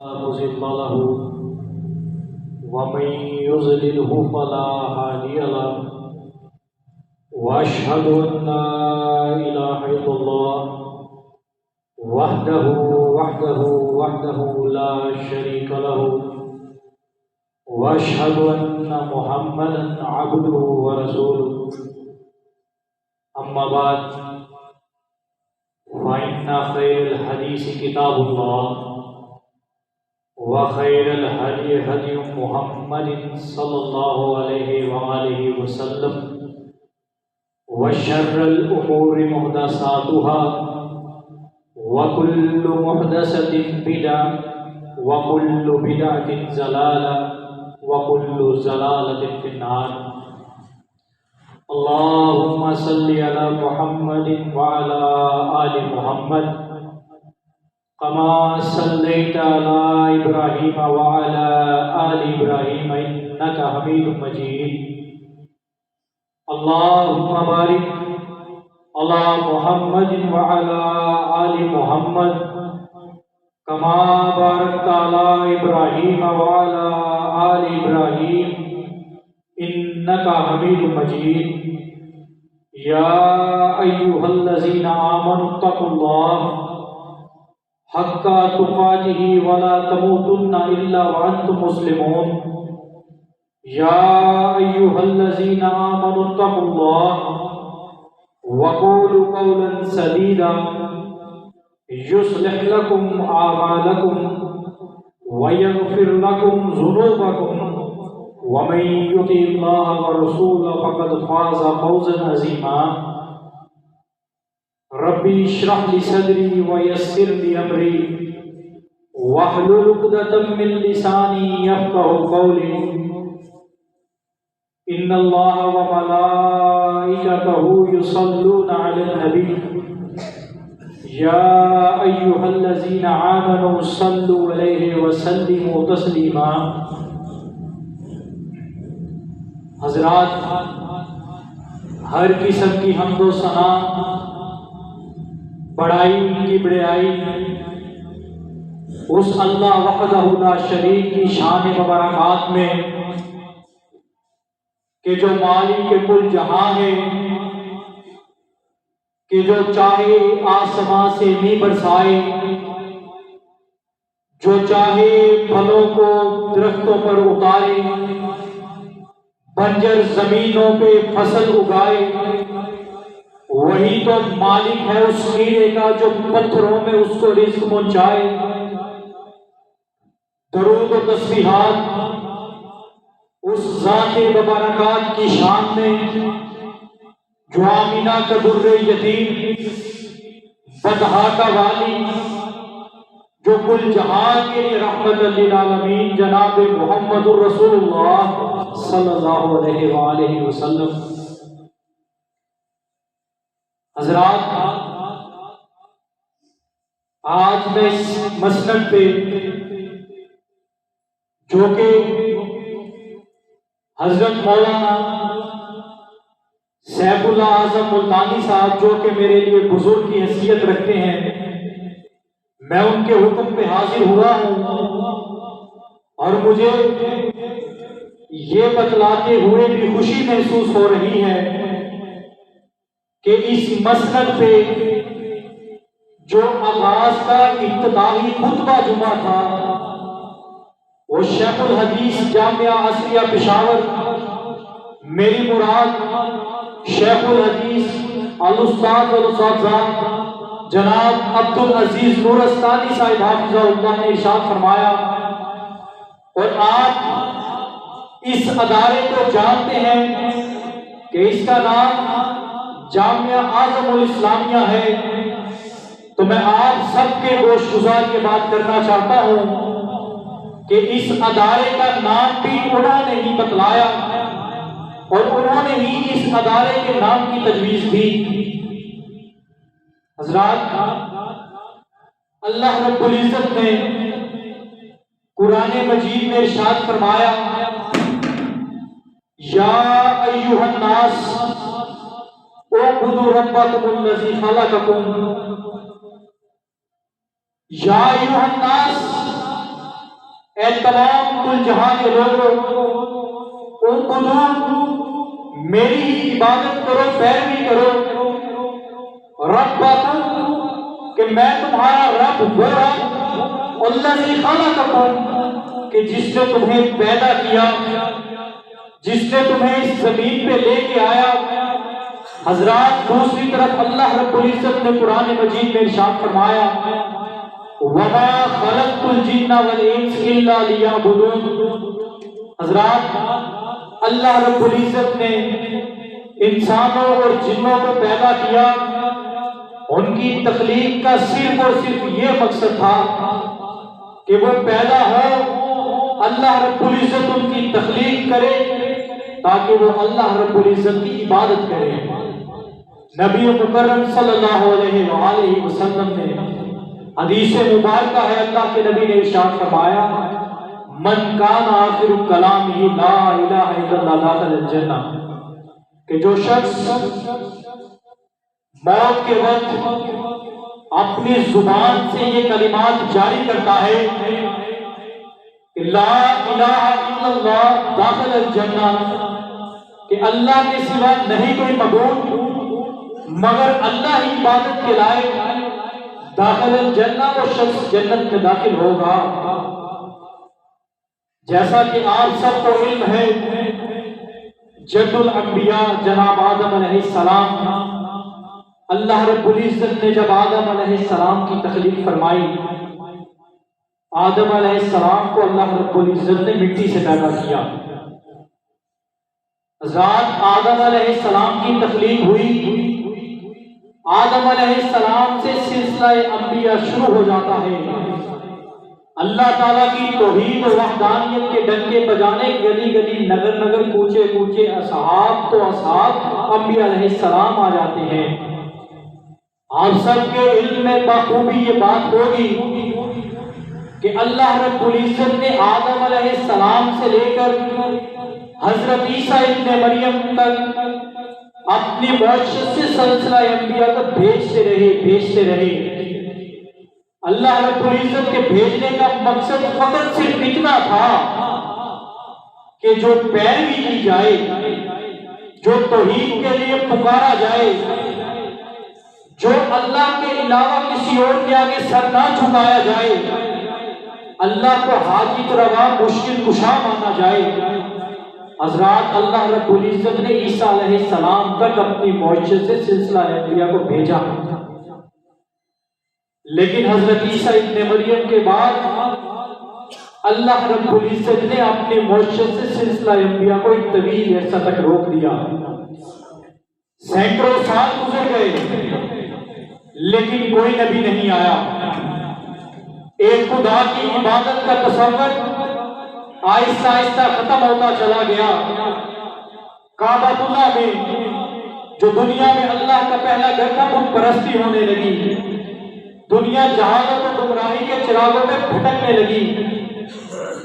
مضل له ومن يضلله فلا هادي له واشهد ان لا اله الا الله وحده لا شريك له واشهد ان محمدا عبده ورسوله اما بعد فان خير الحديث كتاب الله وخير الهدي هدي محمد صلى الله عليه وآله وسلم وشر الأمور محدثاتها وكل محدثة بدعة وكل بدعة ضلالة وكل ضلالة في النار. اللهم صل على محمد وعلى آل محمد كما صليت على إبراهيم وعلى آل إبراهيم إنك حميد مجيد. اللهم بارك على محمد وعلى آل محمد كما باركت على إبراهيم وعلى آل إبراهيم إنك حميد مجيد. يا أيها الذين آمنوا اتقوا الله حق تقاته ولا تموتن إلا وأنتم مسلمون. يا أيها الذين آمنوا اتقوا الله وقولوا قولا سديدا يصلح لكم أعمالكم ويغفر لكم ذنوبكم ومن يطع الله ورسوله فقد فاز فوزا عظيما. ربی اشرح لی صدری ویسر لی امری واحلل عقدۃ من لسانی یفقهوا قولی. ان اللہ وملائکتہ یصلون علی النبی یا ایھا الذین آمنوا صلوا علیہ وسلموا تسلیما. حضرات، ہر قسم کی حمد و ثنا، بڑائی کی بڑائی اس اللہ وحدہ لا شریک کی شان مبارکات میں کہ جو مالک کل جہاں ہے، کہ جو چاہے آسمان سے می برسائے، جو چاہے پھلوں کو درختوں پر اتارے، بنجر زمینوں پہ فصل اگائے، وہی تو مالک ہے اس کیڑے کا جو پتھروں میں اس کو رزق پہنچائے. درود و تسبیحات اس ذات مبارکات کی شان میں جو آمینہ کا در یتیم، بدہا کا والی، جو کل جہاں کے لیے رحمت للعالمین جناب محمد الرسول اللہ صلی اللہ علیہ وآلہ وسلم. حضرات، آج میں اس مسند پہ جو کہ حضرت مولانا سیف اللہ اعظم ملتانی صاحب جو کہ میرے لیے بزرگ کی حیثیت رکھتے ہیں، میں ان کے حکم پہ حاضر ہوا ہوں اور مجھے یہ بتلاتے ہوئے بھی خوشی محسوس ہو رہی ہے کہ اس مسند پہ جو آغاز کا افتتاحی خطبہ جمعہ تھا وہ شیخ الحدیث جامعہ عصریہ پشاور، میری مراد شیخ الحدیث الاستاذ والاساتذہ جناب عبدالعزیز نورستانی صاحب حافظہ اللہ نے ارشاد فرمایا. اور آپ اس ادارے کو جانتے ہیں کہ اس کا نام جامعہ اعظم الاسلامیہ ہے، تو میں آپ سب کے گوش گزار یہ بات کرنا چاہتا ہوں کہ اس ادارے کا نام بھی انہوں نے ہی بتلایا اور انہوں نے ہی اس ادارے کے نام کی تجویز دی. حضرات، اللہ رب العزت نے قرآن مجید میں ارشاد فرمایا، یا ایھا الناس اعبدوا ربکم الذی خلقکم. یا ایھا الناس اے تمام کل جہاں کے لوگوں، میری ہی عبادت کرو، پیروی کرو، ربکم، کہ میں تمہارا رب وہ رب، الذی خلقکم، کہ جس نے تمہیں پیدا کیا، جس نے تمہیں اس زمین پہ لے کے آیا۔ حضرات دوسری طرف اللہ رب العزت نے قرآن مجید میں ارشاد فرمایا وَمَا خَلَقْتُ الْجِنَّ وَالْإِنسَ إِلَّا لِيَعْبُدُونَ۔ حضرات اللہ رب العزت نے انسانوں اور جنوں کو پیدا کیا، ان کی تخلیق کا صرف اور صرف یہ مقصد تھا کہ وہ پیدا ہو، اللہ رب العزت ان کی تخلیق کرے تاکہ وہ اللہ رب العزت کی عبادت کرے۔ نبی مکرم صلی اللہ علیہ وآلہ وسلم نے حدیث مبارکہ ہے، اللہ کے نبی نے ارشاد فرمایا من کان آخر کلامہ لا الہ الا اللہ دخل الجنہ، کہ جو شخص موت کے وقت اپنی زبان سے یہ کلمات جاری کرتا ہے لا الہ الا اللہ دخل الجنہ، کہ اللہ کے سوا نہیں کوئی معبود مگر اللہ ہی عبادت کے لائق، داخل الجنہ، وہ شخص جنت میں داخل ہوگا۔ جیسا کہ آپ سب کو علم ہے جد الانبیاء جناب آدم علیہ السلام، اللہ رب العزت نے جب آدم علیہ السلام کی تخلیق فرمائی، آدم علیہ السلام کو اللہ رب العزت نے مٹی سے پیدا کیا۔ ذات آدم علیہ السلام کی تخلیق ہوئی، آدم علیہ السلام سے سلسلہ انبیاء شروع ہو جاتا ہے۔ اللہ تعالیٰ کی توحید و وحدانیت کے ڈنکے بجانے گلی گلی نگر نگر کوچے کوچے اصحاب تو اصحاب انبیاء علیہ السلام آ جاتے ہیں۔ آپ سب کے علم میں بخوبی یہ بات ہوگی کہ اللہ رب العزت نے آدم علیہ السلام سے لے کر حضرت عیسیٰ ابن مریم تک اپنی معجزت سے سلسلہ انبیاء کو بھیجتے رہے۔ اللہ رب العزت کے بھیجنے کا مقصد فقط صرف اتنا تھا کہ جو پیروی کی جائے، جو توحید کے لیے پکارا جائے، جو اللہ کے علاوہ کسی اور کے آگے سر نہ جھکایا جائے، اللہ کو حاجت روا مشکل کشا مانا جائے۔ حضرات اللہ رب العزت نے عیسیٰ علیہ السلام تک اپنی معجزت سے سلسلہ انبیاء کو بھیجا، لیکن حضرت عیسیٰ ابن مریم کے بعد اللہ رب العزت نے اپنی معجزت سے سلسلہ انبیاء کو ایک طویل عرصہ تک روک دیا۔ سینکڑوں سال گزر گئے لیکن کوئی نبی نہیں آیا۔ ایک خدا کی عبادت کا تصور آہستہ آہستہ ختم ہوتا چلا گیا۔ کعبہ اللہ میں جو دنیا میں اللہ کا پہلا گھر تھا، بت پرستی ہونے لگی، دنیا جہالت و گمراہی کے چراغوں میں بھٹکنے لگی،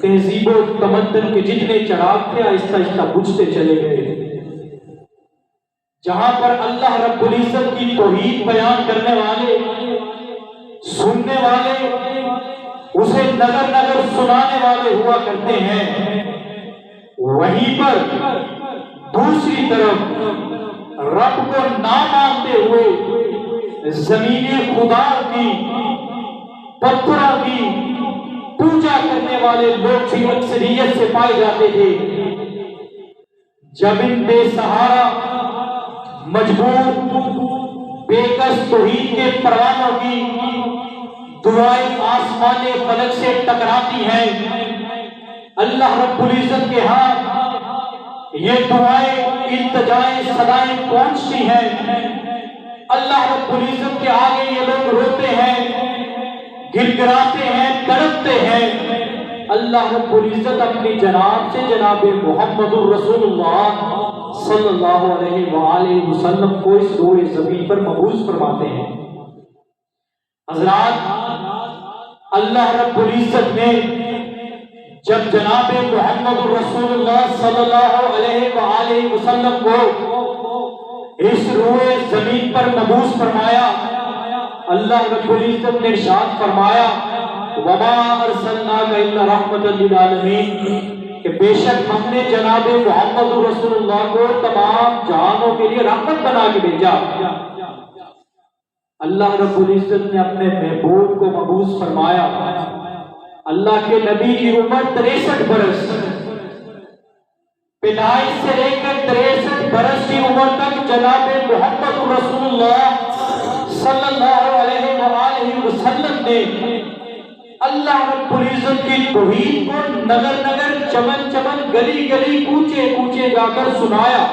تہذیب و تمدن کے جتنے چراغ تھے آہستہ آہستہ بجھتے چلے گئے۔ جہاں پر اللہ رب العزت کی توحید بیان کرنے والے، سننے والے، اسے نگر نگر سنانے والے ہوا کرتے ہیں، وہیں پر دوسری طرف رب کو نہ مانتے ہوئے زمین خدا کی، پتھروں کی پوجا کرنے والے لوگ بھی اکثریت سے پائے جاتے تھے۔ جب ان بے سہارا، مجبور، بے کس توحید کے پروانوں کی دعائیں آسمان فلک سے ٹکراتی ہیں، اللہ رب العزت کے ہاں یہ دعائیں، التجائیں، صدائیں پہنچتی ہیں۔ اللہ رب العزت کے آگے یہ لوگ روتے ہیں، گر گراتے ہیں، تڑپتے ہیں۔ اللہ رب العزت اپنی جناب سے جناب محمد الرسول اللہ صلی اللہ علیہ وآلہ وسلم کو اس روئے زمین پر مبعوث فرماتے ہیں۔ حضرات اللہ رب العزت نے جب جناب محمد الرسول اللہ صلی اللہ علیہ وآلہ وسلم کو اس روئے زمین پر مبعوث فرمایا، اللہ رب العزت نے ارشاد فرمایا وما ارسلناک الا رحمۃ للعالمین کہ بے شک ہم نے جناب محمد رسول اللہ کو تمام جہانوں کے لیے رحمت بنا کے بھیجا۔ اللہ رب العزت نے اپنے محبوب کو مبعوث فرمایا۔ اللہ کے نبی کی عمر 63 برس، پیدائش سے لے کر 63 برس کی عمر تک جناب محمد رسول اللہ صلی اللہ علیہ وآلہ وسلم نے اللہ رب العزت کی توحید کو نگر نگر، چمن چمن، گلی گلی، کوچے کوچے جا کر سنایا۔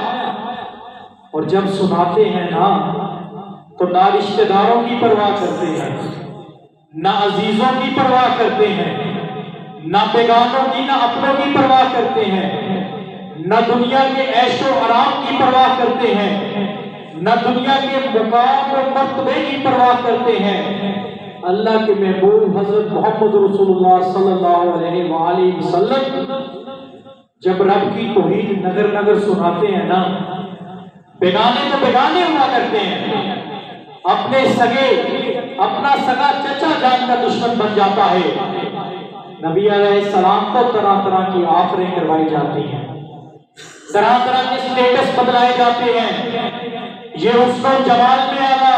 اور جب سناتے ہیں نا تو نہ رشتہ داروں کی پرواہ کرتے ہیں، نہ عزیزوں کی پرواہ کرتے ہیں، نہ بیگانوں کی نہ اپنوں کی پرواہ کرتے ہیں، نہ دنیا کے عیش و آرام کی پرواہ کرتے ہیں، نہ دنیا کے مقام و مرتبے کی پرواہ کرتے ہیں۔ اللہ کے محبوب حضرت محمد رسول اللہ صلی اللہ علیہ وآلہ وسلم جب رب کی توحید نگر نگر سناتے ہیں نا، بیگانے تو بیگانے ہوا کرتے ہیں، اپنے سگے، اپنا سگا چچا جان کا دشمن بن جاتا ہے۔ نبی علیہ السلام کو طرح طرح کی آفریں کروائی جاتی ہیں، طرح طرح کے سٹیٹس بدلائے جاتے ہیں۔ یہ حسن و جمال میں آنا،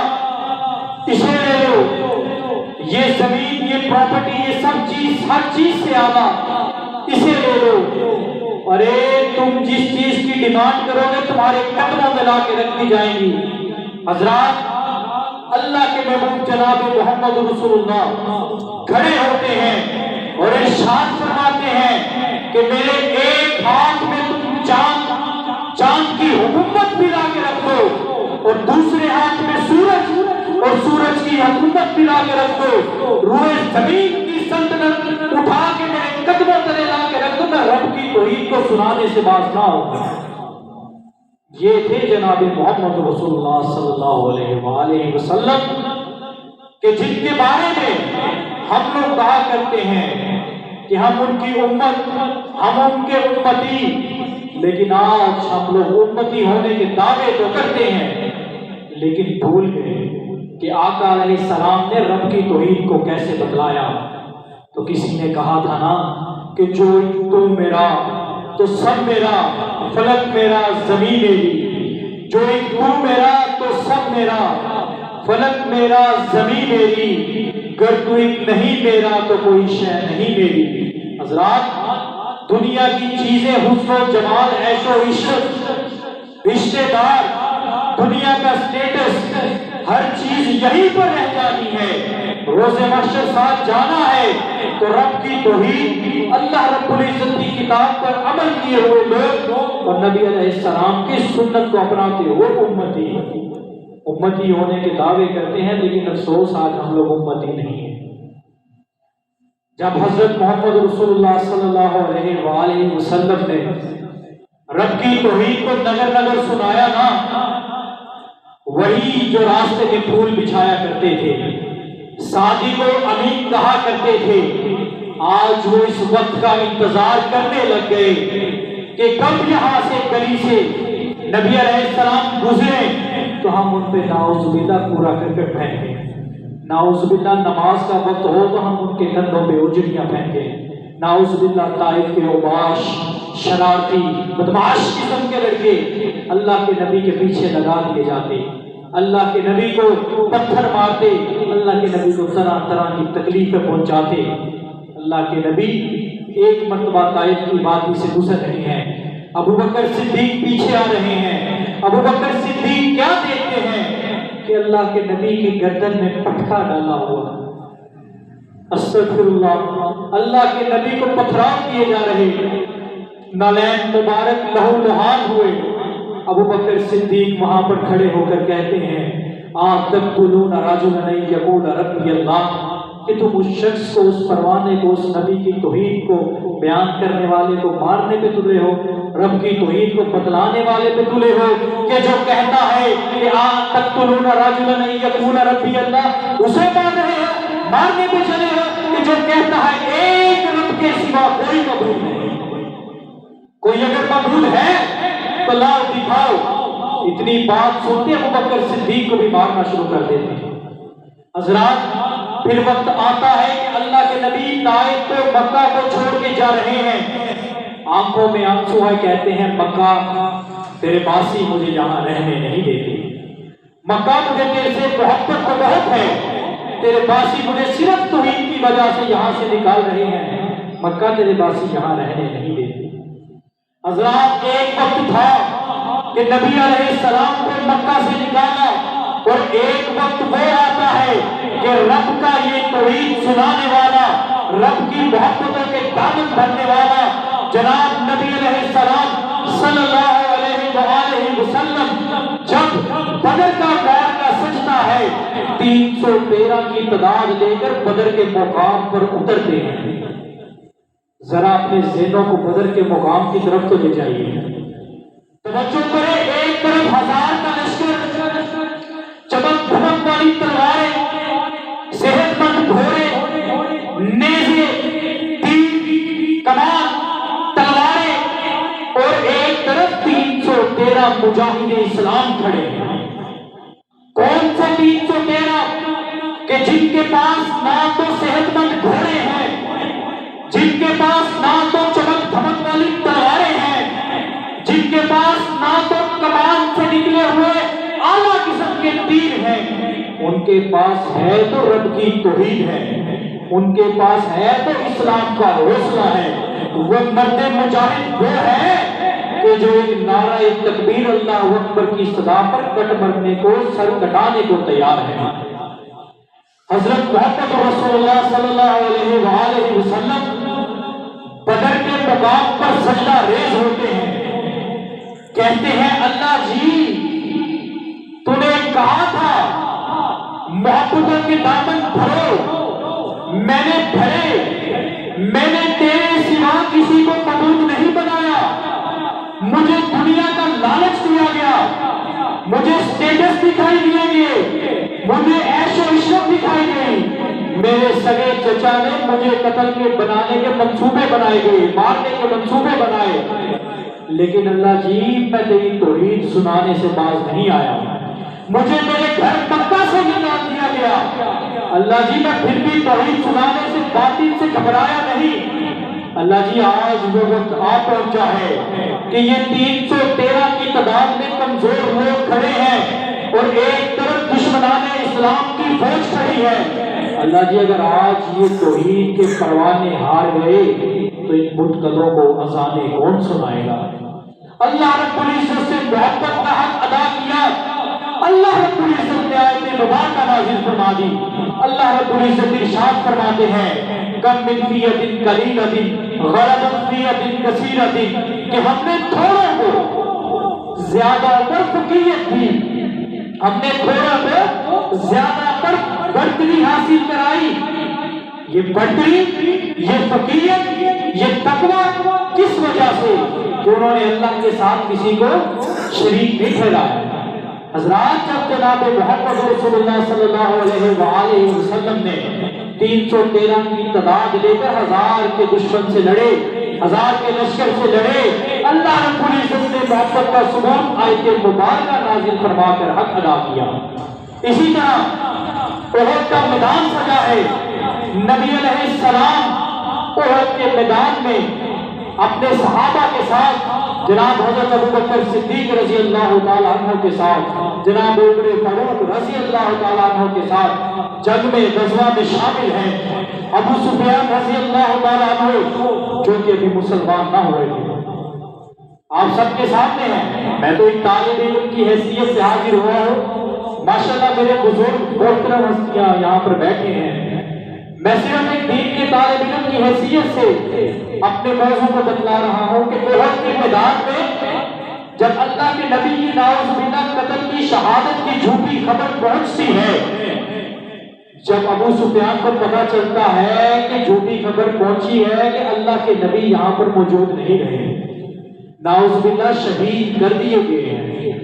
اسے لے لو، یہ زمین، یہ پراپرٹی، یہ سب چیز، ہر چیز سے آنا، اسے لے لو۔ ارے تم جس چیز کی ڈیمانڈ کرو گے تمہارے قدموں میں لا کے رکھ دی جائیں گی۔ حضرات، اللہ کے محبوب جناب محمد رسول اللہ کھڑے ہوتے ہیں اور ارشاد فرماتے ہیں کہ میرے ایک ہاتھ میں تم چاند کی حکومت بھی لا کے رکھ دو اور دوسرے ہاتھ میں سورج اور سورج کی حکومت بھی لا کے رکھ دو، روئے زمین کی سلطنت اٹھا کے میرے قدموں تلے لا کے رکھ دو، میں رب کی توحید کو سنانے سے باز نہ ہوں۔ یہ تھے جناب محمد رسول اللہ صلی اللہ علیہ وآلہ وسلم کہ جن کے بارے میں ہم لوگ کہا کرتے ہیں کہ ہم ان کی امت، ہم ان کے امتی، لیکن آج ہم لوگ امتی ہونے کے دعوے تو کرتے ہیں لیکن بھول گئے کہ آقا علیہ السلام نے رب کی توحید کو کیسے بتلایا۔ تو کسی نے کہا تھا نا کہ جو تو میرا تو سب میرا، فلک میرا زمین میری، جو ایک تو میرا تو سب میرا، فلک میرا زمین میری، گر تو ایک نہیں میرا تو کوئی شے نہیں میری۔ حضرات، دنیا کی چیزیں، حسن و جمال، عیش و عشرت، رشتے دار، دنیا کا سٹیٹس، ہر چیز یہیں پر رہ جانی ہے۔ روز محشر ساتھ جانا ہے تو رب کی توحید، اللہ رب العزت کی کتاب پر عمل کیے ہوئے لوگ اور نبی علیہ السلام کی سنت کو اپناتے ہوئے امتی ہونے کے دعوے کرتے ہیں، لیکن افسوس آج ہم لوگ امتی نہیں ہیں۔ جب حضرت محمد رسول اللہ صلی اللہ علیہ وآلہ وسلم نے رب کی توحید کو نگر نگر سنایا نا، وہی جو راستے کے پھول بچھایا کرتے تھے، سعدی کو امین کہا کرتے تھے، آج وہ اس وقت کا انتظار کرنے لگ گئے کہ کب یہاں سے گلی سے نبی علیہ السلام گزرے تو ہم ان پہ نعوذ باللہ پورا کر کے پھینکیں، نعوذ باللہ نماز کا وقت ہو تو ہم ان کے کندھوں پہ اجڑیاں پھینکیں، نعوذ باللہ طائف کے اوباش، شرارتی، بدمعاش قسم کے لڑکے اللہ کے نبی کے پیچھے لگا دیے جاتے، اللہ کے نبی کو پتھر مارتے، اللہ کے نبی کو طرح طرح کی تکلیفیں پہنچاتے۔ اللہ کے نبی ایک مرتبہ طائف کی وادی سے گزر رہے ہیں، ابو بکر صدیق پیچھے آ رہے ہیں، ابو بکر صدیق کیا دیکھتے ہیں کہ اللہ کے نبی کی گردن میں پٹخا ڈالا ہوا، استغفر اللہ، اللہ کے نبی کو پتھراؤ کیے جا رہے، نالین مبارک لہو لہان ہوئے۔ ابو بکر صدیق وہاں پر کھڑے ہو کر کہتے ہیں، تقتلون رجلا یقول ربی اللہ، کہ تم اس شخص کو، اس پروانے کو، اس نبی کی توحید کو بیان کرنے والے کو مارنے پہ تلے ہو، رب کی توحید کو بتلانے والے پہ تلے ہو، کہ جو کہتا ہے کہ تقتلون رجلا یقول ربی اللہ، اسے مان رہے ہو، مارنے پہ چلے ہو، کہ جو کہتا ہے ایک رب کے سوا کوئی معبود نہیں، کوئی اگر معبود ہے تو لاؤ دکھاؤ۔ اتنی بات سنتے ابو بکر صدیق کو بھی مارنا شروع کر دیتے ہیں۔ حضرات، پھر وقت آتا ہے کہ اللہ کے نبی طائف کو مکہ کو چھوڑ کے جا رہے ہیں، آنکھوں میں آنسو ہے، کہتے ہیں مکہ تیرے باسی مجھے یہاں رہنے نہیں دیتے، مکہ مجھے تیرے سے محبت تو بہت ہے، تیرے باسی مجھے صرف توحید کی وجہ سے یہاں سے نکال رہے ہیں، مکہ تیرے باسی یہاں رہنے نہیں دیتے۔ حضرات ایک وقت تھا کہ نبی علیہ السلام کو مکہ سے نکالا، اور ایک وقت وہ آتا ہے کہ رب کا یہ توحید سنانے والا، رب کی محبتوں کے دامن بھرنے والا جناب نبی علیہ السلام صلی اللہ علیہ وآلہ وسلم جب بدر کا معرکہ سجتا ہے، 313 کی تعداد لے کر بدر کے مقام پر اترتے ہیں۔ ذرا اپنے ذہنوں کو بدر کے مقام کی طرف تو لے جائیے، توجہ کرے، ایک طرف 1000 کا لشکر، چمک دھمک والی تلواریں، صحت مند گھوڑے، نیزے، تیر، کمان، تلواریں، اور ایک طرف 313 مجاہد اسلام کھڑے ہیں۔ کون سے 313 کہ جن کے پاس نہ تو صحت مند گھوڑے ہیں، جن کے پاس نہ تو چمک دھمک والی تلواریں ہیں، جن کے پاس نہ تو کمان سے نکلے ہوئے اعلیٰ قسم کے تیر ہیں، ان کے پاس ہے تو رب کی توحید ہے، ان کے پاس ہے تو اسلام کا حوصلہ ہے۔ وہ مرد مجاہد وہ ہے کہ جو ایک نعرہ تکبیر اللہ اکبر کی صدا پر کٹ مرنے کو، سر کٹانے کو تیار ہے۔ حضرت محمد رسول اللہ صلی اللہ علیہ وآلہ وسلم بدر کے مقام پر سجدہ ریز ہوتے ہیں، کہتے ہیں اللہ جی تو نے کہا تھا محبتوں کے دامن بھرو، میں نے بھرے، میں نے تیرے سوا کسی کو معبود نہیں بنایا، مجھے دنیا کا لالچ دیا گیا، مجھے سٹیٹس دکھائی دیے گئے، مجھے عیش و عشرت دکھائی گئی، میرے سگے چچا نے مجھے قتل کے بنانے کے منصوبے بنائے گئے، مارنے کے منصوبے بنائے، لیکن اللہ جی میں تیری توحید سنانے سے باز نہیں آیا، مجھے میرے گھر مکہ سے نکال دیا گیا، اللہ جی میں پھر بھی توحید سنانے سے باطل سے گھبرایا نہیں۔ اللہ جی آج وہ وقت آ پہنچا ہے کہ یہ 313 کی تعداد میں کمزور لوگ کھڑے ہیں اور ایک طرف دشمنان اسلام کی فوج کھڑی ہے۔ اللہ جی اگر آج یہ توحید کے پروانے ہار گئے تو ان بت قدوں کو اذانیں کون سنائے گا؟ اللہ رب العزت سے محبت کا حق ادا کیا، اللہ رب العزت نے آیت مبارکہ نازل فرما دی۔ اللہ رب العزت ارشاد فرماتے ہیں کم من فیۃ قلیلۃ غلبت فیۃ کثیرۃ، کہ ہم نے تھوڑوں کو زیادہ پر فقیت دی، ہم نے تھوڑوں کو زیادہ پر برتری حاصل کرائی۔ یہ برتری، یہ فقیت، یہ تقویٰ کس وجہ سے؟ کہ انہوں نے اللہ کے ساتھ کسی کو شریک نہیں ٹھہرایا۔ حضرات جب جناب محمد رسول اللہ صلی اللہ علیہ وآلہ وسلم نے 313 کی تعداد لے کر 1000 کے دشمن سے لڑے، 1000 کے لشکر سے لڑے، اللہ رب العزت نے محبت کا ثبوت آیت مبارکہ نازل فرما کر حق ادا کیا۔ اسی طرح احد کا میدان سجا ہے، نبی علیہ السلام احد کے میدان میں اپنے صحابہ کے ساتھ، جناب حضرت ابوبکر صدیق رضی اللہ تعالیٰ عنہ کے ساتھ، جناب عمر فاروق رضی اللہ تعالیٰ عنہ کے ساتھ جنگ میں غزوہ میں شامل ہیں، ابو سفیان رضی اللہ تعالیٰ عنہ جو کہ ابھی مسلمان نہ ہوئے تھے، آپ سب کے سامنے ہیں۔ میں تو ایک طالب علم کی حیثیت سے حاضر ہوا ہوں، ماشاءاللہ میرے بزرگ محترم ہستیاں یہاں پر بیٹھے ہیں، میں صرف ایک دین کے طالب علم کی حیثیت سے اپنے موضوع کو بتلا رہا ہوں کہ احد کے میدان میں جب اللہ کے نبی کی نعوذ باللہ قتل کی شہادت کی جھوٹی خبر پہنچتی ہے، جب ابو سفیان کو پتا چلتا ہے کہ جھوٹی خبر پہنچی ہے کہ اللہ کے نبی یہاں پر موجود نہیں رہے، نعوذ باللہ شہید کر دیے گئے ہیں،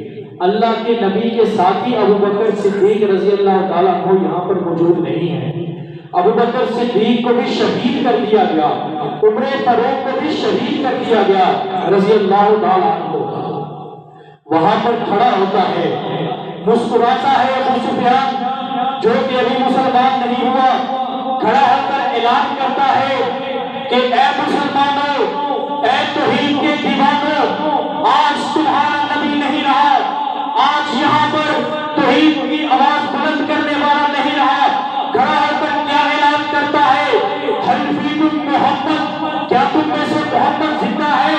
اللہ کے نبی کے ساتھی ابو بکر صدیق رضی اللہ تعالیٰ عنہ یہاں پر موجود نہیں ہیں، ابو بکر صدیق کو بھی شہید کر دیا گیا، عمر فاروق کو بھی شہید کر دیا گیا رضی اللہ تعالیٰ عنہ۔ وہاں پر کھڑا ہوتا ہے، مسکراتا ہے ابو سفیان جو کہ ابھی مسلمان نہیں ہوا، کھڑا ہو کر اعلان کرتا ہے کہ اے مسلمانوں، اے توحید کے دیوانوں، آج تمہارا نبی نہیں رہا، آج یہاں پر توحید کی آواز بلند کرنے والا نہیں رہا، کھڑا ہو کر کیا اعلان کرتا ہے؟ حل فیکم محمد، کیا تم میں سے محمد زندہ ہے؟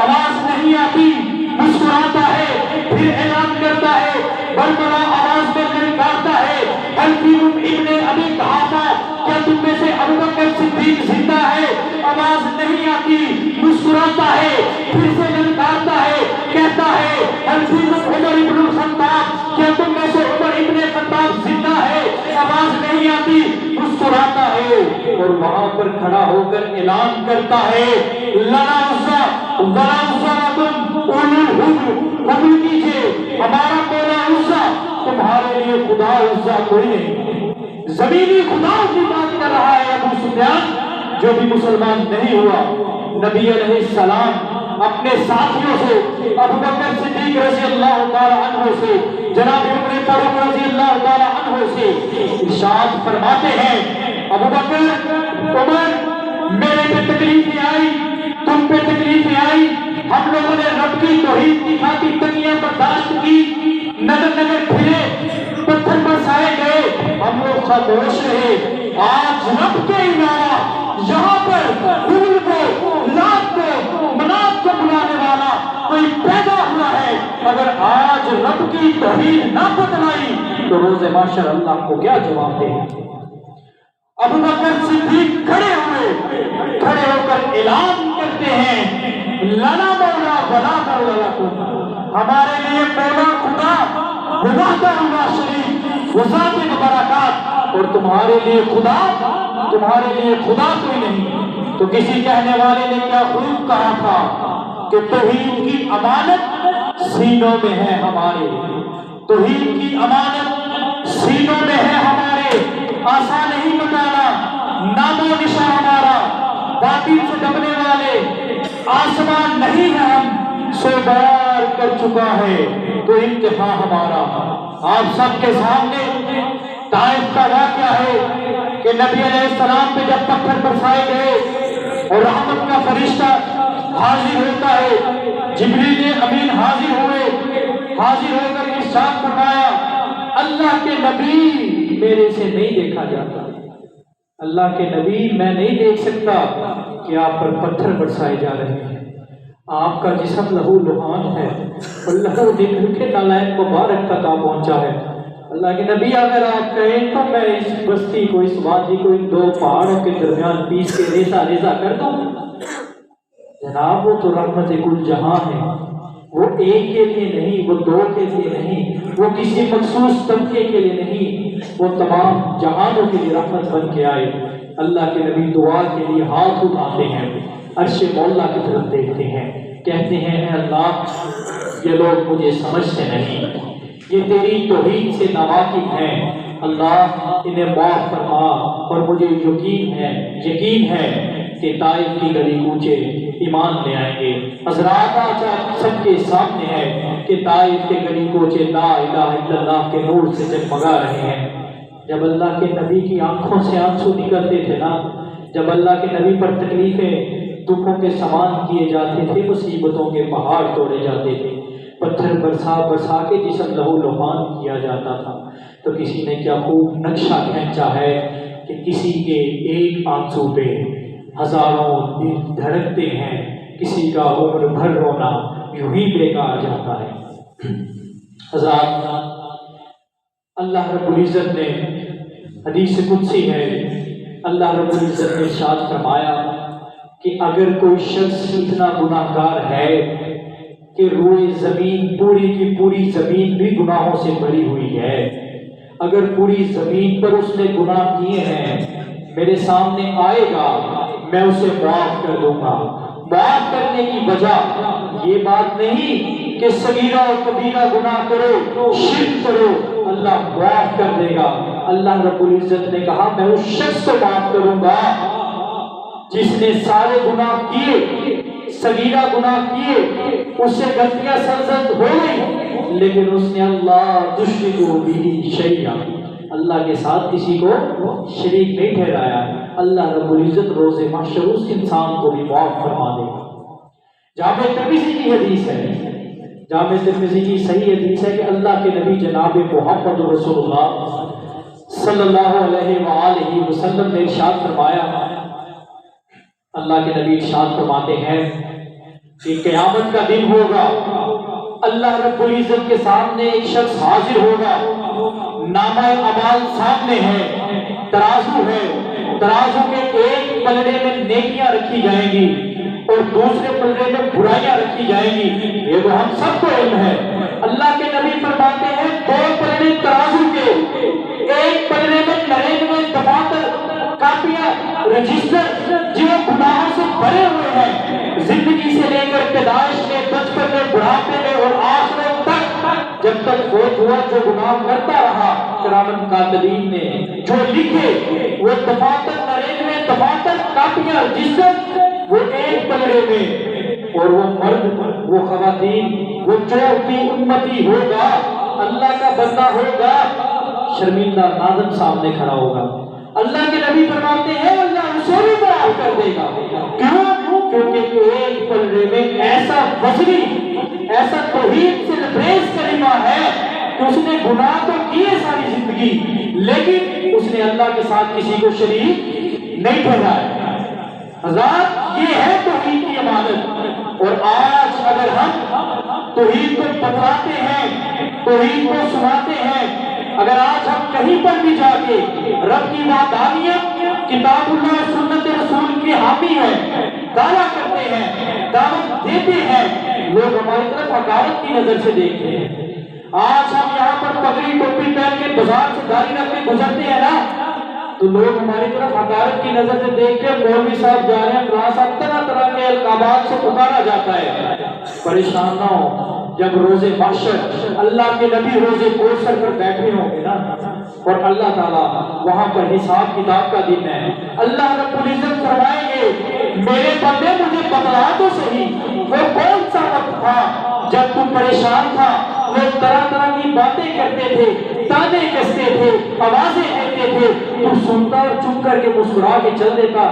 آواز نہیں آتی، مسکراتا ہے، پھر اعلان کرتا ہے، بڑبڑا آواز میں للکارتا ہے، حل فیکم ابن ابی قحافہ، کیا تم میں سے ابوبکر صدیق زندہ ہے؟ آواز نہیں آتی، مسکراتا ہے، پھر سے للکارتا ہے، کہتا ہے حل فیکم عمر ابن الخطاب، کیا تم میں سے عمر ابن خطاب زندہ ہے؟ آواز نہیں آتی، مسکراتا ہے، اور وہاں پر کھڑا ہو کر اعلان کرتا ہے لنا عزا ولا عزا لکم اولو الحجر، قبول کیجئے ہمارا مولا عزا، تمہارے لیے خدا عزا کوئی نہیں۔ زمینی خدا کی بات کر رہا ہے ابو سفیان، جو بھی مسلمان نہیں ہوا۔ نبی علیہ السلام اپنے ساتھیوں سے، ابو بکر صدیق رضی اللہ تعالی عنہ سے، جناب عمر فاروق رضی اللہ تعالی عنہ سے ارشاد فرماتے ہیں، ابو بکر، عمر، میرے پہ تکلیفیں آئی، تم پہ تکلیفیں آئی، ہم لوگوں نے رب کی توحید کی خاطر تنگیاں برداشت کی، نگر نگر پھرے، پتھر برسائے گئے، ہم لوگ خاموش رہے۔ آج رب کے علاوہ یہاں پر حبل کو، لات کو، منات کو بلانے والا کوئی پیدا ہوا ہے، اگر آج رب کی توحید نہ بتلائی تو روز محشر اللہ کو کیا جواب دیں؟ ابو بکر صدیق کھڑے ہو کر اعلان کرتے ہیں لنا مولا ولا مولا لکم، ہمارے لیے مولا خدا وحدہ لا شریک وذات برکات، اور تمہارے لیے خدا کوئی نہیں۔ تو کسی کہنے والے نے کیا خوب کہا تھا کہ توحید کی امانت سینوں میں ہے ہمارے، توحید کی امانت سینوں میں ہے ہمارے، آسان نہیں بتانا، نام و نشان ہمارا، باطل سے دبنے والے آسمان نہیں ہے، ہم سو بار کر چکا ہے تو امتحان ہمارا۔ آپ سب کے سامنے طائف کا واقعہ ہے کہ نبی علیہ السلام پہ جب پتھر برسائے گئے اور رحمت کا فرشتہ حاضر ہوتا ہے، جبریل امین حاضر ہو کر ارشاد فرمایا، اللہ کے نبی میرے سے نہیں دیکھا جاتا، اللہ کے نبی میں نہیں دیکھ سکتا کہ آپ پر پتھر برسائے جا رہے ہیں، آپ کا جسم لہو لہان ہے، اور لہو دیکھ کے نالائق مبارک تک پہنچا ہے۔ اللہ کے نبی اگر آپ کہیں تو میں اس بستی کو، اس وادی کو ان دو پہاڑوں کے درمیان پیس کے ریزہ کر دوں۔ جناب وہ تو رحمت کل جہاں ہے، وہ ایک کے لیے نہیں، وہ دو کے لیے نہیں، وہ کسی مخصوص طبقے کے لیے نہیں، وہ تمام جہانوں کے لیے رحمت بن کے آئے۔ اللہ کے نبی دعا کے لیے ہاتھ اٹھاتے ہیں، عرش مولا کی طرف دیکھتے ہیں، کہتے ہیں اے اللہ یہ لوگ مجھے سمجھتے نہیں، یہ تیری توحید سے ناواقف ہیں، اللہ انہیں معاف فرما، اور مجھے یقین ہے کہ طائف کی گلی کوچے ایمان لے آئیں گے۔ حضرات آج سب کے سامنے ہے کہ طائف کے گلی کوچے لا الہ الا اللہ کے نور سے جگمگا رہے ہیں۔ جب اللہ کے نبی کی آنکھوں سے آنسو نکلتے تھے نا، جب اللہ کے نبی پر تکلیفیں، دکھوں کے سامان کیے جاتے تھے، مصیبتوں کے پہاڑ توڑے جاتے تھے، پتھر برسا کے جسم لہو لہان کیا جاتا تھا، تو کسی نے کیا خوب نقشہ کھینچا ہے کہ کسی کے ایک آنسو پہ ہزاروں دل دھڑکتے ہیں، کسی کا عمر بھر رونا یوں ہی بیکار جاتا ہے۔ حضرات، اللہ رب العزت نے، حدیث قدسی ہے، اللہ رب العزت نے ارشاد فرمایا کہ اگر کوئی شخص اتنا گناہ گار ہے کہ روئے زمین، پوری کی پوری زمین بھی گناہوں سے بھری ہوئی ہے، اگر پوری زمین پر اس نے گناہ کیے ہیں، میرے سامنے آئے گا، میں اسے معاف کر دوں گا۔ معاف کرنے کی وجہ یہ بات نہیں کہ صغیرہ اور کبیرہ گناہ کرو، شرک کرو، اللہ معاف کر دے گا۔ اللہ رب العزت نے کہا میں اس شخص کو معاف کروں گا جس نے سارے گناہ کیے، صغیرہ گناہ کیے، اس سے غلطیاں سرزد ہو گئی، لیکن اس نے اللہ تشرکوا بہ شیئا، اللہ کے ساتھ کسی کو شریک نہیں ٹھہرایا، اللہ رب العزت روز محشر اس انسان کو بھی معاف فرما دے گا۔ جامع ترمذی کی حدیث ہے، جامع ترمذی کی صحیح حدیث ہے کہ اللہ کے نبی جناب محمد رسول اللہ صلی اللہ علیہ وآلہ وسلم نے ارشاد فرمایا، اللہ کے نبی ارشاد فرماتے ہیں کہ قیامت کا دن ہوگا، اللہ رب العزت کے سامنے ایک شخص حاضر ہوگا، نامہ اعمال سامنے ہے، ترازو ہے، ترازو کے ایک پلڑے میں نیکیاں رکھی جائیں گی اور دوسرے پلڑے میں برائیاں رکھی جائیں گی، یہ تو ہم سب کو علم ہے۔ اللہ کے نبی فرماتے ہیں دو پلڑے ترازو کے، ایک پلڑے میں 99 دفاتر، کاپیاں، رجسٹر جو گناہوں سے بھرے ہوئے ہیں، زندگی سے لے کر پیدائش میں، بچپن میں، بڑھاپے میں اور آخرت تک، جب تک فوت ہوا جو گناہ کرتا رہا، کرامن کاتبین نے جو لکھے وہ دفاتر، 99 دفاتر، کاپیاں، رجسٹر، وہ ایک پلڑے میں، اور وہ مرد، وہ خواتین، وہ جو بھی امتی ہوگا، اللہ کا بندہ ہوگا، شرمندہ نادم سامنے کھڑا ہوگا۔ اللہ کے نبی فرماتے ہیں اللہ اسے بھی معاف کر دے گا، کیوں؟ کیونکہ ایک پلڑے میں ایسا وزنی، ایسا توحید سے لبریز کلمہ ہے کہ اس نے گناہ تو کیے ساری زندگی، لیکن اس نے اللہ کے ساتھ کسی کو شریک نہیں ٹھہرایا۔ حضرات یہ ہے توحید کی عبادت، اور آج اگر ہم توحید کو بتلاتے ہیں، توحید کو سناتے ہیں، اگر آج ہم کہیں پر بھی جا کے رب کی وحدانیت، کتاب اللہ اور سنت رسول کی حامی ہے، دعویٰ کرتے ہیں، دعوت دیتے ہیں، لوگ ہماری طرف حقارت کی نظر سے دیکھتے ہیں۔ آج ہم یہاں پر پگڑی ٹوپی پہن کے بازار سے داڑھی رکھ کے گزرتے ہیں نا، تو لوگ ہماری طرف حقارت کی نظر سے دیکھ کے مولوی صاحب جا رہے ہیں، فلاں صاحب، طرح طرح کے القابات سے پکارا جاتا ہے۔ پریشان نہ ہو، جب روز محشر اللہ کے نبی روز کوثر پر بیٹھے ہوں گے نا، اور اللہ تعالیٰ وہاں پر حساب کتاب کا دن ہے، اللہ رب العزت فرمائیں گے میرے بندے مجھے بتلا تو صحیح وہ کون سا وقت تھا جب تم پریشان تھا، لوگ طرح طرح کی باتیں کرتے تھے، تانے کستے تھے، آوازیں دیتے تھے، تو سنتا اور چپ کر کے مسکرا کے چل دیتا۔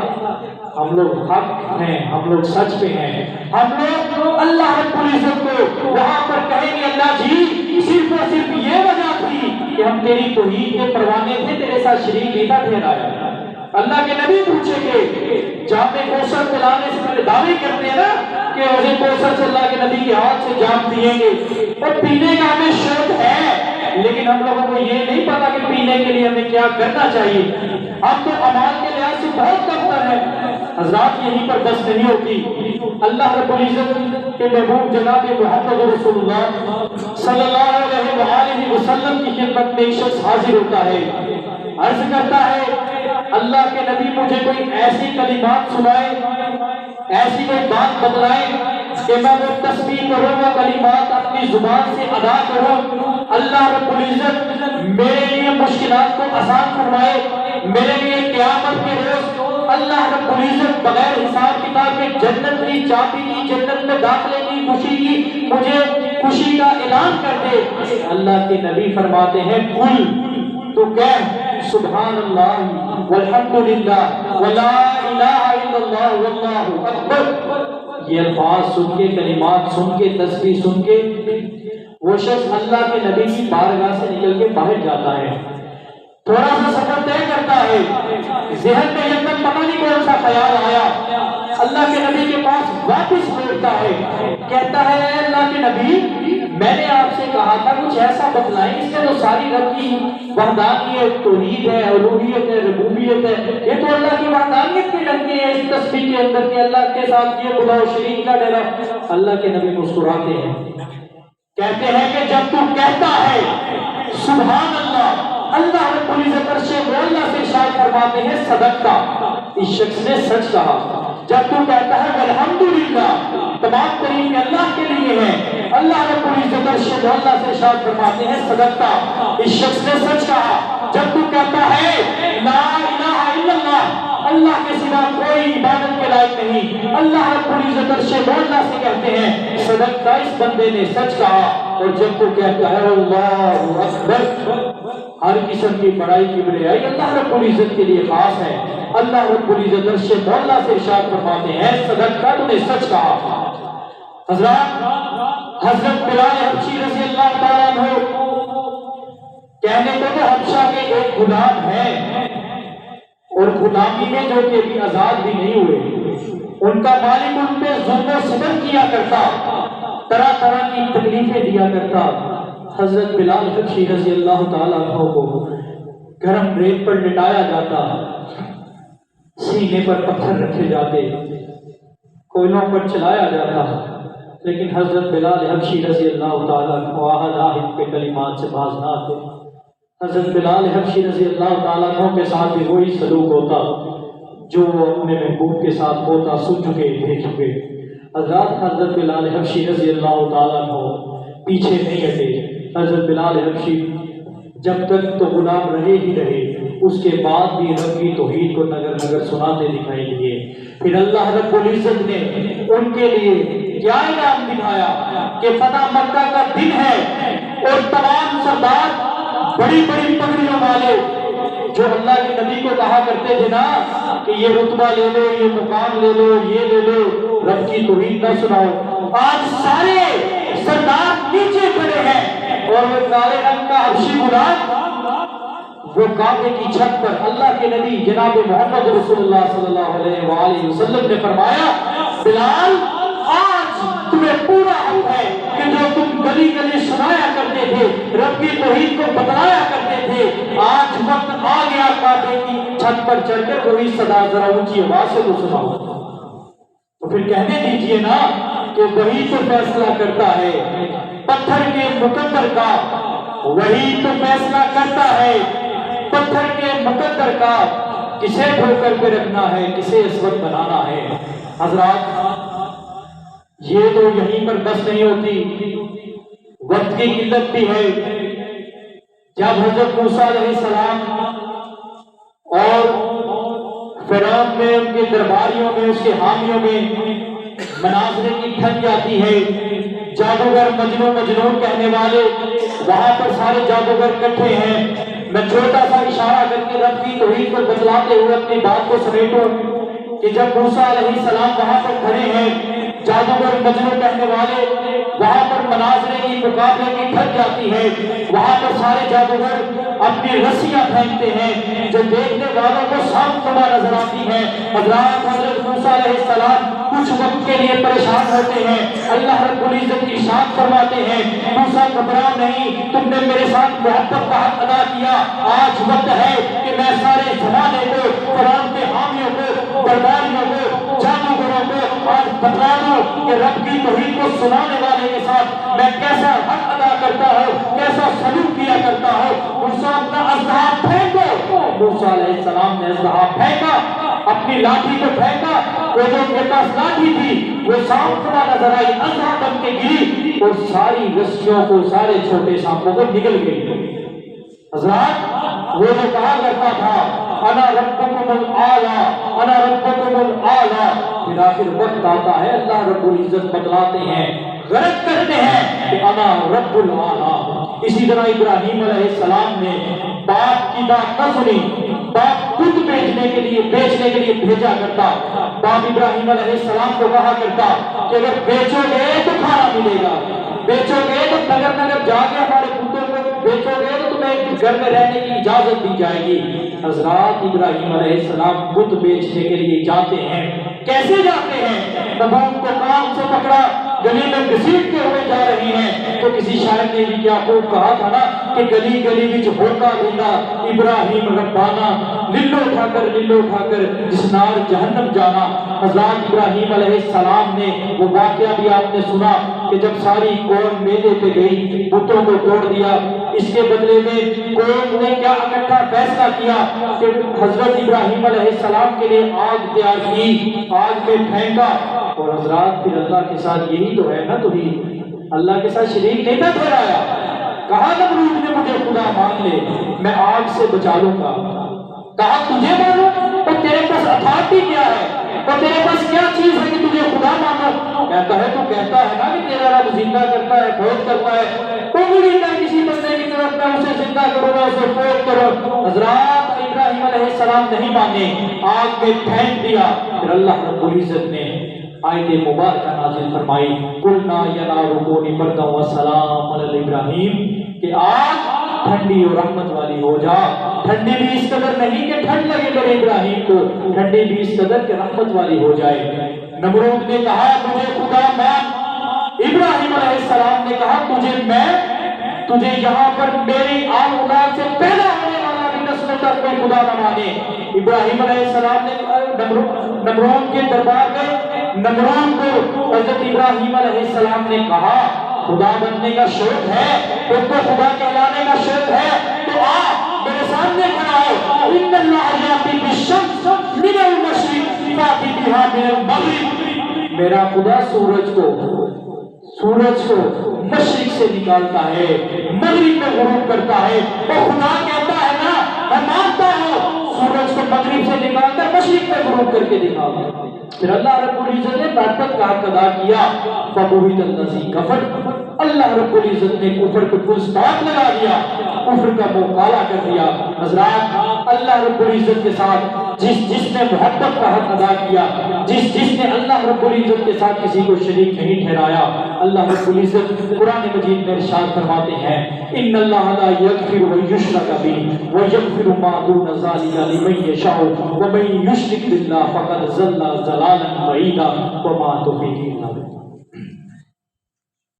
ہم لوگ حق ہیں، ہم لوگ سچ پہ ہیں، ہم لوگ اللہ رب العزت کو وہاں پر کہیں گے اللہ جی صرف اور صرف یہ وجہ تھی کہ ہم تیری توحید کے پروانے تھے، تیرے ساتھ شریک نہیں تھا ٹھہرایا۔ اللہ کے نبی پوچھیں گے، جام کوثر پلانے سے پہلے دعوے کرتے ہیں نا کہ روزے کوثر سے اللہ کے نبی کے ہاتھ سے جام پیئیں گے، اور پینے کا ہمیں شوق ہے، لیکن ہم لوگوں کو یہ نہیں پتا کہ پینے کے لیے ہمیں کیا کرنا چاہیے۔ ہم تو اعمال کے لحاظ سے بہت کمتر ہیں۔ حضرات یہیں پر بس نہیں ہوتی، اللہ رب العزت کے محبوب جناب محمد رسول اللہ صلی اللہ علیہ وآلہ وسلم کی خدمت میں ایک شخص حاضر ہوتا ہے، عرض کرتا ہے اللہ کے نبی مجھے کوئی ایسی کلمات سنائے، ایسی کوئی بات بتلائے کہ میں وہ تسبیح کروں، وہ کلمات اپنی زبان سے ادا کروں، اللہ رب العزت میرے لیے مشکلات کو آسان فرمائے، میرے لیے قیامت کے روز اللہ رب العزت بغیر حساب کتاب کے جنت کی چابی کی، جنت میں داخلے کی خوشی کی، مجھے خوشی کا اعلان کر دے۔ اللہ کے نبی فرماتے ہیں قل، تو کہہ سبحان اللہ والحمدللہ ولا الہ الا اللہ واللہ اکبر۔ یہ الفاظ سن کے، کلمات سن کے، تسبیح سن کے وہ شخص اللہ کے نبی کی بارگاہ سے نکل کے باہر جاتا ہے، تھوڑا سا سفر طے کرتا ہے، ذہن میں یکدم پتہ نہیں کون سا خیال آیا، اللہ کے نبی کے پاس واپس لوٹتا ہے، کہتا ہے اے اللہ کے نبی میں نے آپ سے کہا تھا کچھ ایسا بتلائیں، اس میں تو ساری رب کی وحدانیت، توحید ہے، الوہیت ہے، ربوبیت ہے، یہ تو اللہ کی وحدانیت کے ڈنکے ہیں اس تسبیح کے اندر کہ اللہ کے ساتھ یہ خدا و شریک کا ڈرا۔ اللہ کے نبی مسکراتے ہیں، کہتے ہیں کہ جب تو کہتا ہے سبحان اللہ، اللہ رب العزت عرش مولا سے ارشاد فرماتے ہیں صدقتا، اس شخص نے سچ کہا۔ جب تو کہتا ہے الحمدللہ، تمام تعریف اللہ کے لیے ہے، اللہ رب العزت عرش مولا سے ارشاد فرماتے ہیں صدقتا، اس شخص نے سچ کہا۔ جب تو کہتا ہے لا الہ الا اللہ، اللہ کے سوا کوئی عبادت کے لائق لائق نہیں۔ اللہ رب العزت عرش مولا سے کہتے ہیں صدقہ اس بندے نے سچ کہا، اور جب وہ کہتا ہے اللہ اکبر، ہر قسم کی بڑائی کی بڑائی اللہ رب العزت کے لیے خاص ہے۔ اللہ رب العزت عرش مولا سے ارشاد فرماتے ہیں صدقہ تو نے سچ کہا۔ حضرات، حضرت بلال حبشی رضی اللہ تعالیٰ عنہ کہنے کو تو حبشہ کے ایک غلام ہیں، اور غلامی میں جو کہ بھی آزاد بھی نہیں ہوئے، ان کا مالک ان پہ ظلم و ستم کیا کرتا، طرح طرح کی تکلیفیں دیا کرتا۔ حضرت بلال حبشی رضی اللہ تعالیٰ عنہ کو گرم ریت پر لٹایا جاتا، سینے پر پتھر رکھے جاتے، کوئلوں پر چلایا جاتا، لیکن حضرت بلال حبشی رضی اللہ تعالیٰ عنہ آہد آہد کے کلمات سے باز نہ آتے۔ حضرت بلال حبشی رضی اللہ تعالیٰ عنہ کے ساتھ بھی وہی سلوک ہوتا جو اپنے محبوب کے ساتھ ہوتا، سن چکے دیکھ چکے۔ حضرت بلال حبشی رضی اللہ تعالیٰ عنہ پیچھے نہیں ہٹے۔ حضرت بلال حبشی جب تک تو غلام رہے ہی رہے، اس کے بعد بھی رب کی توحید کو نگر نگر سناتے دکھائی دیے۔ پھر اللہ رب العزت نے ان کے لیے کیا انعام دکھایا کہ فتح مکہ کا دن ہے، اور تمام سردار بڑی بڑی پگڑیوں والے جو اللہ کے نبی کو کہا کرتے تھے نا کہ یہ رتبہ لے لو، یہ مقام لے لو، یہ لے لو، رب کی توحید نہ سناؤ، آج سارے سردار نیچے کھڑے ہیں، اور وہ کالے رنگ کا حبشی غلام وہ کعبے کی چھت پر اللہ کے نبی جناب محمد رسول اللہ صلی اللہ علیہ وآلہ وسلم نے فرمایا بلال آج تمہیں پورا حق ہے کہ جو تم گلی گلی سنایا کرتے تھے، رب کی توحید کو بتلایا کرتے تھے، آج وقت آ گیا کعبے کی چھت پر چڑھ کر وہی صدا ذرا اونچی آواز سے تو سناؤ۔ تو پھر کہنے دیجئے نا کہ وہی تو فیصلہ کرتا ہے، پتھر کے مقدر کا وہی تو فیصلہ کرتا ہے، پتھر کے مقدر کا کسے ٹھوکر پہ رکھنا ہے، کسے اسود بنانا ہے۔ حضرات، یہ تو یہیں پر بس نہیں ہوتی، وقت کی قلت بھی ہے۔ جب حضرت موسیٰ علیہ السلام اور فرعون میں، ان کے درباریوں میں، اس کے حامیوں میں مناظرے کی ٹھن جاتی ہے، جادوگر مجنون کہنے والے وہاں پر سارے جادوگر اکٹھے ہیں، میں چھوٹا سا اشارہ کر کے رب کی توحید کو بتلاتے ہوئے اپنی بات کو سمیٹوں کہ جب موسیٰ علیہ السلام وہاں پر کھڑے ہیں، جادوگر مجنون کہنے والے وہاں پر مناظرے کی مقابلے کی ٹھن جاتی ہے، وہاں پر سارے جادوگر اپنی رسیاں پھینکتے ہیں جو دیکھنے والوں کو صاف نما نظر آتی ہیں۔ حضرت موسیٰ علیہ السلام کچھ وقت کے لیے پریشان ہوتے ہیں، اللہ رب العزت ارشاد فرماتے ہیں موسیٰ گھبراؤ نہیں، تم نے میرے ساتھ محبت کا حق ادا کیا، آج وقت ہے کہ میں سارے زمانے کو، فرعون کے حامیوں کو، درباریوں کو، جادوگروں کو آج بتلا دوں کہ رب کی توحید کو سنانے والے کے ساتھ میں کیسا حق ادا کرتا ہوں، کیسا سلوک کیا کرتا ہوں۔ موسیٰ اپنا اژدہا پھینکو، موسیٰ علیہ السلام نے اژدہا پھینکا، اپنی لاٹھی کو پھینکا، وہ جو ان کے پاس لاٹھی تھی وہ سانپ کا نظر آئی، اژدہا بن کے گری اور ساری رسیوں کو، سارے چھوٹے سانپوں کو نگل گئی۔ حضرات، وہ جو کہا کرتا تھا انا ربکم الاعلی، انا ربکم الاعلی، پھر آخر وقت آتا ہے اللہ رب العزت بتلاتے ہیں، غرق کرتے ہیں کہ انا رب الاعلی۔ اسی طرح ابراہیم علیہ السلام نے باپ کی بات نہ سنی، باپ خود بیچنے کے لیے بھیجا کرتا، باپ ابراہیم علیہ السلام کو کہا کرتا کہ اگر بیچو گے تو کھانا ملے گا، بیچو گے تو نگر نگر جا کے ہمارے پتوں کو بیچو گے تو تمہیں گھر میں رہنے کی اجازت دی جائے گی۔ حضرات، ابراہیم علیہ السلام بت بیچنے کے لیے جاتے ہیں، کیسے جاتے ہیں؟ تبوک کو کام سے پکڑا، گلی میں گھسیٹتے ہوئے جا رہے ہیں، تو کسی شاعر نے بھی کیا خوب کہا تھا نا کہ گلی گلی وچ ہوکا دینا ابراہیم ربانا، للو اٹھا کر جس نار جہنم جانا۔ حضرات، ابراہیم علیہ السلام نے وہ واقعہ بھی آپ نے سنا کہ جب ساری قوم میلے پہ گئی، بتوں کو توڑ دیا، اس کے بدلے میں قوم نے کیا اکٹھا فیصلہ کیا کہ حضرت ابراہیم علیہ السلام کے لیے آگ تیار کی، آگ میں پھینکا۔ اور حضرات، پھر اللہ کے ساتھ یہی تو ہے نا توحید، اللہ کے ساتھ شریک نہیں تھا ٹھہرایا، کہا نمرود نے مجھے خدا مان لے میں آگ سے بچا لوں گا، کہا تجھے مانوں تو تیرے پاس اتھارٹی کیا ہے، اور تیرے پاس کیا چیز ہے کہ تجھے خدا مانو؟ کہتا ہے تو کہتا ہے نا کہ تیرا رب زندہ کرتا ہے، فوت کرتا ہے، انگلی کر کسی بندے کی طرف میں اسے زندہ کروں گا، اسے فوت کرو۔ حضرات ابراہیم علیہ السلام نہیں مانے، آگ میں پھینک دیا۔ پھر اللہ رب العزت نے آیت مبارکہ نازل فرمائی، قلنا یا نار کونی بردا وسلام علی ابراہیم، کہ آگ ٹھنڈی اور رحمت والی ہو جا۔ ٹھنڈی بھی اس قدر نہیں کہ ٹھنڈ لگے میرے ابراہیم کو، ٹھنڈی بھی اس قدر کہ رحمت والی ہو جائے۔ نمرود نے کہا مجھے خدا مان، ابراہیم علیہ السلام نے کہا تجھے یہاں پر میری آل اولاد سے پیدا ہونے والا بھی نسل تک کوئی خدا نہ مانے۔ ابراہیم علیہ السلام نے نمرود کے دربار میں نمرود کو حضرت ابراہیم علیہ السلام نے کہا خدا بننے کا شوق ہے، خود کو خدا کہلانے کا شوق ہے تو آ میرے سامنے کھڑا ہو۔ ان اللہ یاتی بالشمس من المشرق فاتی بہا من المغرب، میرا خدا سورج کو مشرق سے نکالتا ہے، مغرب میں غروب کرتا ہے۔ اور خدا کہتا ہے نا میں مانتا ہوں سورج کو مغرب سے نکال کر مشرق میں غروب کر کے دکھاؤ۔ پھر اللہ رب العزت نے برکت کا حق ادا کیا، فبہت الذی کفر، اللہ رب العزت نے کفر کو فل سٹاپ لگا دیا، کفر کا منہ کالا کر دیا۔ حضرات اللہ رب العزت کے ساتھ جس نے محبت کا حق ادا کیا، جس نے اللہ رب العزت کے ساتھ کسی کو شریک نہیں ٹھہرایا، اللہ رب العزت قرآن مجید میں ارشاد فرماتے ہیں ان اللہ لا یغفر ویشرک بہ ویغفر ما دون ذلک لمن یشاء ومن یشرک باللہ فقد ضل ضلالا بعیدا وما توفیقی الا باللہ۔